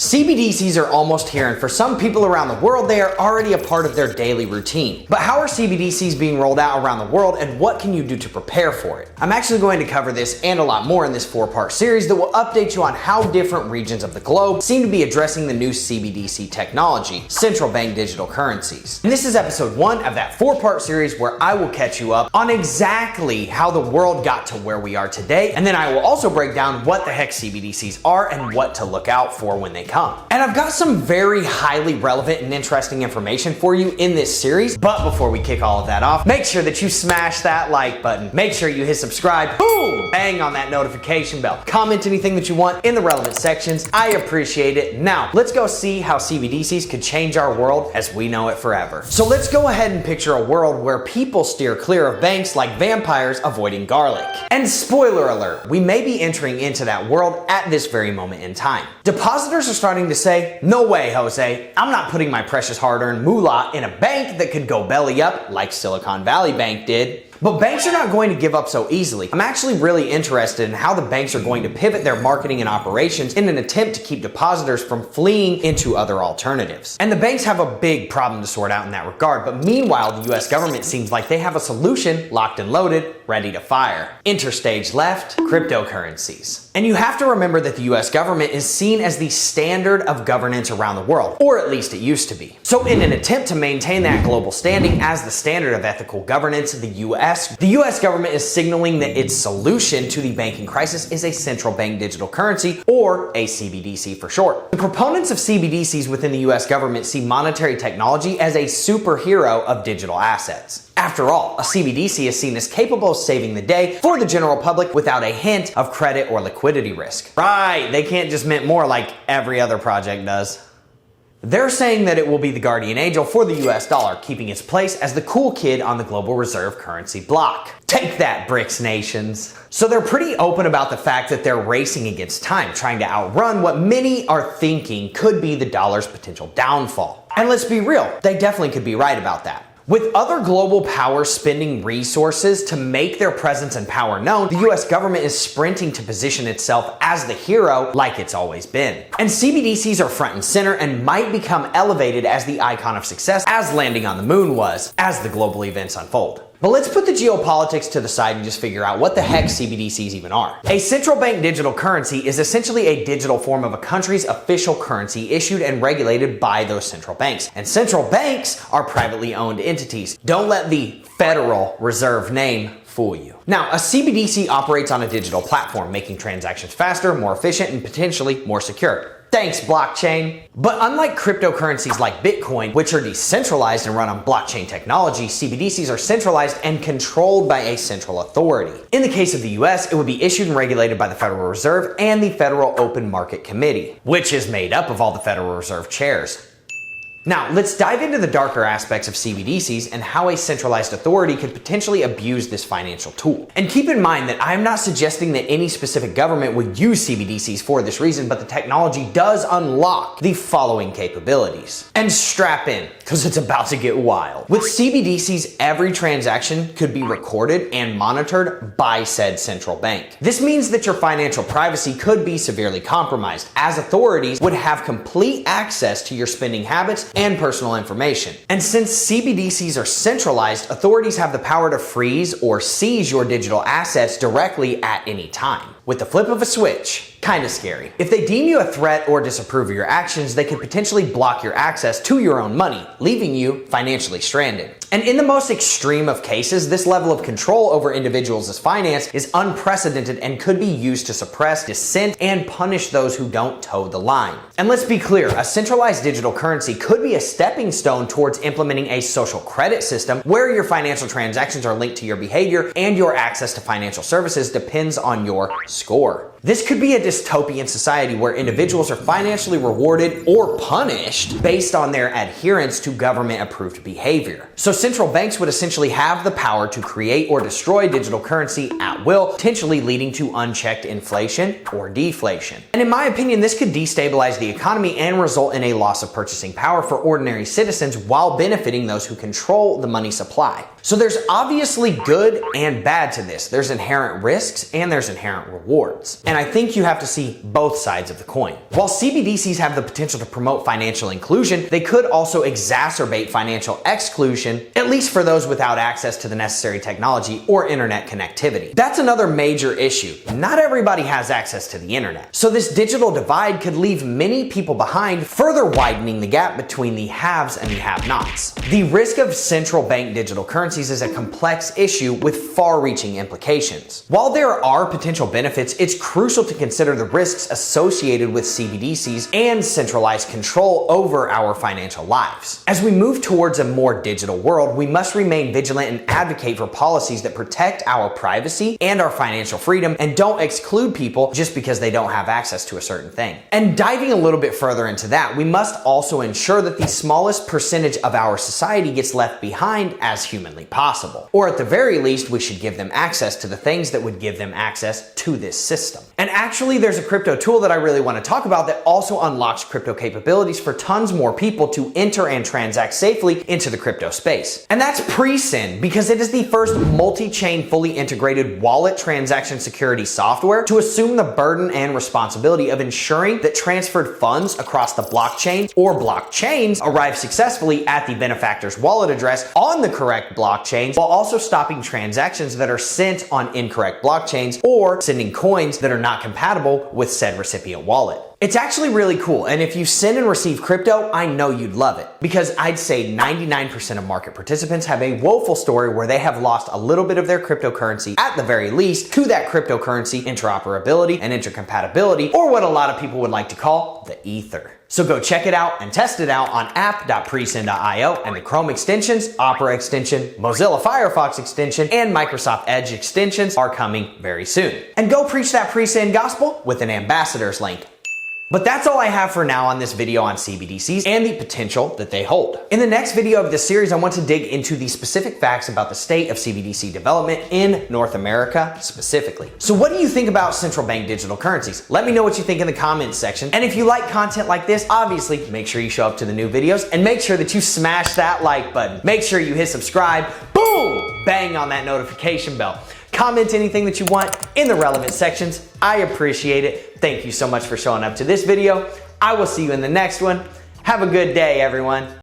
CBDCs are almost here, and for some people around the world, they are already a part of their daily routine. But how are CBDCs being rolled out around the world, and what can you do to prepare for it? I'm actually going to cover this and a lot more in this 4-part series that will update you on how different regions of the globe seem to be addressing the new CBDC technology, central bank digital currencies. And this is episode 1 of that 4-part series where I will catch you up on exactly how the world got to where we are today, and then I will also break down what the heck CBDCs are and what to look out for when they come. And I've got some very highly relevant and interesting information for you in this series, but before we kick all of that off, make sure that you smash that like button, make sure you hit subscribe, boom, bang on that notification bell, comment anything that you want in the relevant sections. I appreciate it. Now, let's go see how CBDCs could change our world as we know it forever. So let's go ahead and picture a world where people steer clear of banks like vampires avoiding garlic. And spoiler alert, we may be entering into that world at this very moment in time. Depositors are starting to say, no way, Jose, I'm not putting my precious hard-earned moolah in a bank that could go belly up like Silicon Valley Bank did. But banks are not going to give up so easily. I'm actually really interested in how the banks are going to pivot their marketing and operations in an attempt to keep depositors from fleeing into other alternatives. And the banks have a big problem to sort out in that regard, but meanwhile, the US government seems like they have a solution locked and loaded, ready to fire. Enter stage left, cryptocurrencies. And you have to remember that the US government is seen as the standard of governance around the world, or at least it used to be. So in an attempt to maintain that global standing as the standard of ethical governance, the US government is signaling that its solution to the banking crisis is a central bank digital currency, or a CBDC for short. The proponents of CBDCs within the US government see monetary technology as a superhero of digital assets. After all, a CBDC is seen as capable of saving the day for the general public without a hint of credit or liquidity risk. Right, they can't just mint more like every other project does. They're saying that it will be the guardian angel for the US dollar, keeping its place as the cool kid on the global reserve currency block. Take that, BRICS nations. So they're pretty open about the fact that they're racing against time, trying to outrun what many are thinking could be the dollar's potential downfall. And let's be real, they definitely could be right about that. With other global powers spending resources to make their presence and power known, the US government is sprinting to position itself as the hero like it's always been. And CBDCs are front and center and might become elevated as the icon of success as landing on the moon was, as the global events unfold. But let's put the geopolitics to the side and just figure out what the heck CBDCs even are. A central bank digital currency is essentially a digital form of a country's official currency issued and regulated by those central banks. And central banks are privately owned entities. Don't let the Federal Reserve name fool you. Now, a CBDC operates on a digital platform, making transactions faster, more efficient, and potentially more secure. Thanks, blockchain. But unlike cryptocurrencies like Bitcoin, which are decentralized and run on blockchain technology, CBDCs are centralized and controlled by a central authority. In the case of the US, it would be issued and regulated by the Federal Reserve and the Federal Open Market Committee, which is made up of all the Federal Reserve chairs. Now, let's dive into the darker aspects of CBDCs and how a centralized authority could potentially abuse this financial tool. And keep in mind that I'm not suggesting that any specific government would use CBDCs for this reason, but the technology does unlock the following capabilities. And strap in, because it's about to get wild. With CBDCs, every transaction could be recorded and monitored by said central bank. This means that your financial privacy could be severely compromised, as authorities would have complete access to your spending habits and personal information. And since CBDCs are centralized, authorities have the power to freeze or seize your digital assets directly at any time. With the flip of a switch. Kinda scary. If they deem you a threat or disapprove of your actions, they could potentially block your access to your own money, leaving you financially stranded. And in the most extreme of cases, this level of control over individuals' finance is unprecedented and could be used to suppress dissent and punish those who don't toe the line. And let's be clear, a centralized digital currency could be a stepping stone towards implementing a social credit system where your financial transactions are linked to your behavior and your access to financial services depends on your score. This could be a dystopian society where individuals are financially rewarded or punished based on their adherence to government-approved behavior. So central banks would essentially have the power to create or destroy digital currency at will, potentially leading to unchecked inflation or deflation. And in my opinion, this could destabilize the economy and result in a loss of purchasing power for ordinary citizens while benefiting those who control the money supply. So there's obviously good and bad to this. There's inherent risks and there's inherent rewards. And I think you have to see both sides of the coin. While CBDCs have the potential to promote financial inclusion, they could also exacerbate financial exclusion, at least for those without access to the necessary technology or internet connectivity. That's another major issue. Not everybody has access to the internet. So this digital divide could leave many people behind, further widening the gap between the haves and the have-nots. The risk of central bank digital currencies is a complex issue with far-reaching implications. While there are potential benefits, it's crucial to consider the risks associated with CBDCs and centralized control over our financial lives. As we move towards a more digital world, we must remain vigilant and advocate for policies that protect our privacy and our financial freedom and don't exclude people just because they don't have access to a certain thing. And diving a little bit further into that, we must also ensure that the smallest percentage of our society gets left behind as humanly possible. Or at the very least, we should give them access to the things that would give them access to this system. And actually, there's a crypto tool that I really want to talk about that also unlocks crypto capabilities for tons more people to enter and transact safely into the crypto space. And that's PreSend, because it is the first multi-chain fully integrated wallet transaction security software to assume the burden and responsibility of ensuring that transferred funds across the blockchain or blockchains arrive successfully at the benefactor's wallet address on the correct blockchains, while also stopping transactions that are sent on incorrect blockchains or sending coins that are not compatible with said recipient wallet. It's actually really cool, and if you send and receive crypto, I know you'd love it, because I'd say 99% of market participants have a woeful story where they have lost a little bit of their cryptocurrency, at the very least, to that cryptocurrency interoperability and intercompatibility, or what a lot of people would like to call the ether. So go check it out and test it out on app.presend.io, and the Chrome extensions, Opera extension, Mozilla Firefox extension, and Microsoft Edge extensions are coming very soon. And go preach that PreSend gospel with an ambassador's link. But that's all I have for now on this video on CBDCs and the potential that they hold. In the next video of this series, I want to dig into the specific facts about the state of CBDC development in North America specifically. So what do you think about central bank digital currencies? Let me know what you think in the comments section. And if you like content like this, obviously make sure you show up to the new videos and make sure that you smash that like button. Make sure you hit subscribe, boom, bang on that notification bell. Comment anything that you want in the relevant sections. I appreciate it. Thank you so much for showing up to this video. I will see you in the next one. Have a good day, everyone.